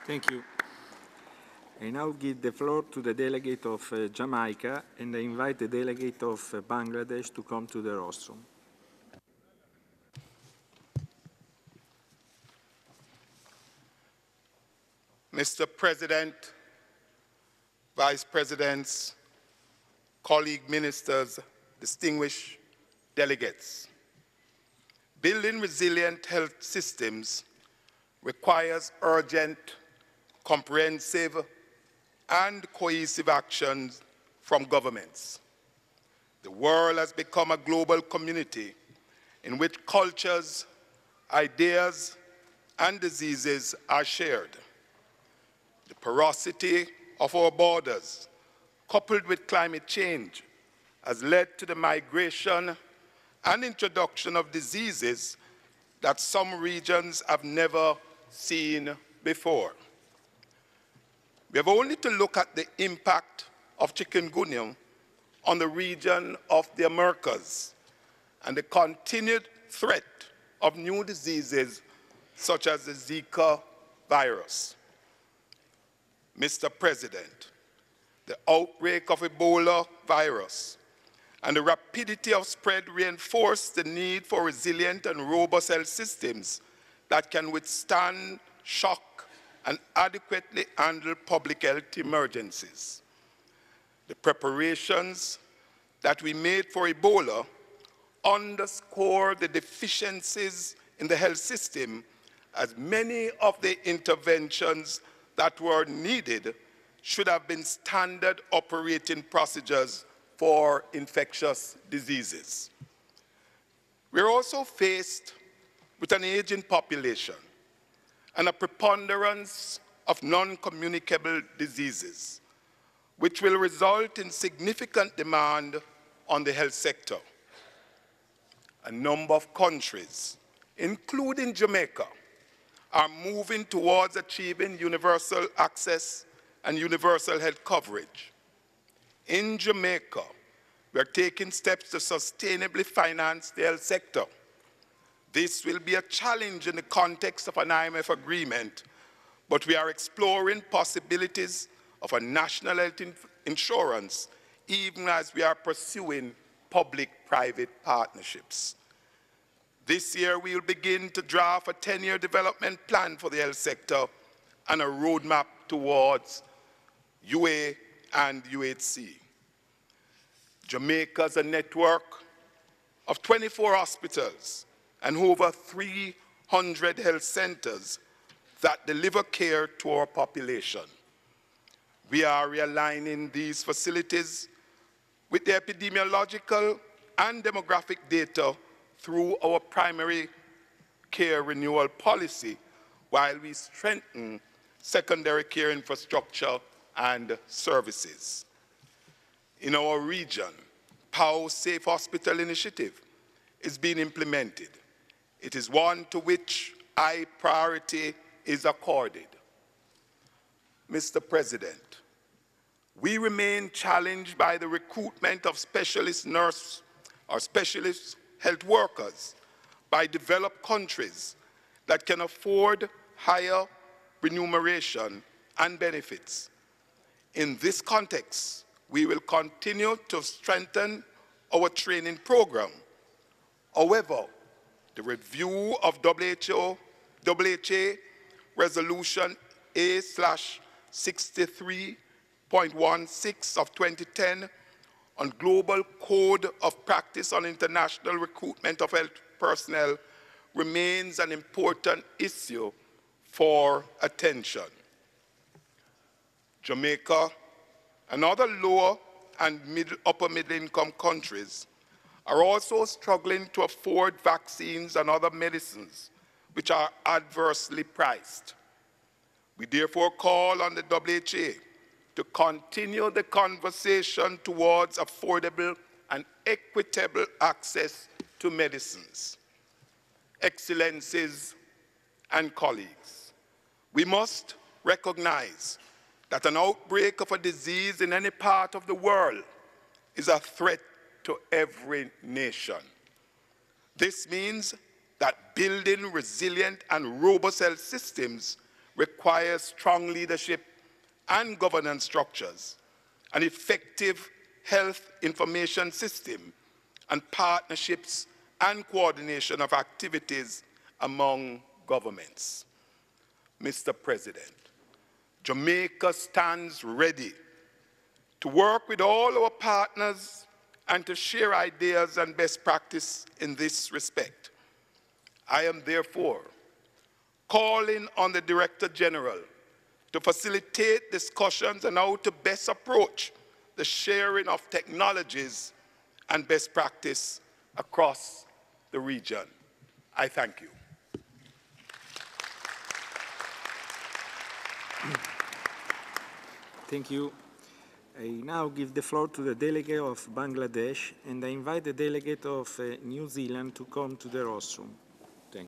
Thank you. I now give the floor to the delegate of Jamaica, and I invite the delegate of Bangladesh to come to the rostrum. Mr. President, Vice Presidents, colleague ministers, distinguished delegates. Building resilient health systems requires urgent, comprehensive, and cohesive actions from governments. The world has become a global community in which cultures, ideas, and diseases are shared. The porosity of our borders, coupled with climate change, has led to the migration and introduction of diseases that some regions have never seen before. We have only to look at the impact of chikungunya on the region of the Americas and the continued threat of new diseases such as the Zika virus. Mr. President, the outbreak of Ebola virus and the rapidity of spread reinforce the need for resilient and robust health systems that can withstand shock and adequately handle public health emergencies. The preparations that we made for Ebola underscore the deficiencies in the health system, as many of the interventions that were needed should have been standard operating procedures for infectious diseases. We're also faced with an aging population and a preponderance of non-communicable diseases, which will result in significant demand on the health sector. A number of countries, including Jamaica, are moving towards achieving universal access and universal health coverage. In Jamaica, we are taking steps to sustainably finance the health sector. This will be a challenge in the context of an IMF agreement, but we are exploring possibilities of a national health insurance, even as we are pursuing public-private partnerships. This year, we will begin to draft a 10-year development plan for the health sector and a roadmap towards UA and UHC. Jamaica has a network of 24 hospitals and over 300 health centers that deliver care to our population. We are realigning these facilities with the epidemiological and demographic data through our primary care renewal policy, while we strengthen secondary care infrastructure and services. In our region, POW Safe Hospital Initiative is being implemented. It is one to which high priority is accorded. Mr. President, we remain challenged by the recruitment of specialist nurse or specialist health workers by developed countries that can afford higher remuneration and benefits. In this context, we will continue to strengthen our training program. However, the review of WHA Resolution A/63.16 of 2010 on Global Code of Practice on International Recruitment of Health Personnel remains an important issue for attention. Jamaica and other lower and upper middle income countries are also struggling to afford vaccines and other medicines which are adversely priced. We therefore call on the WHO to continue the conversation towards affordable and equitable access to medicines. Excellencies and colleagues, we must recognize that an outbreak of a disease in any part of the world is a threat to every nation. This means that building resilient and robust health systems requires strong leadership and governance structures, an effective health information system, and partnerships and coordination of activities among governments. Mr. President, Jamaica stands ready to work with all our partners and to share ideas and best practice in this respect. I am therefore calling on the Director General to facilitate discussions on how to best approach the sharing of technologies and best practice across the region. I thank you. Thank you. I now give the floor to the delegate of Bangladesh, and I invite the delegate of New Zealand to come to the rostrum.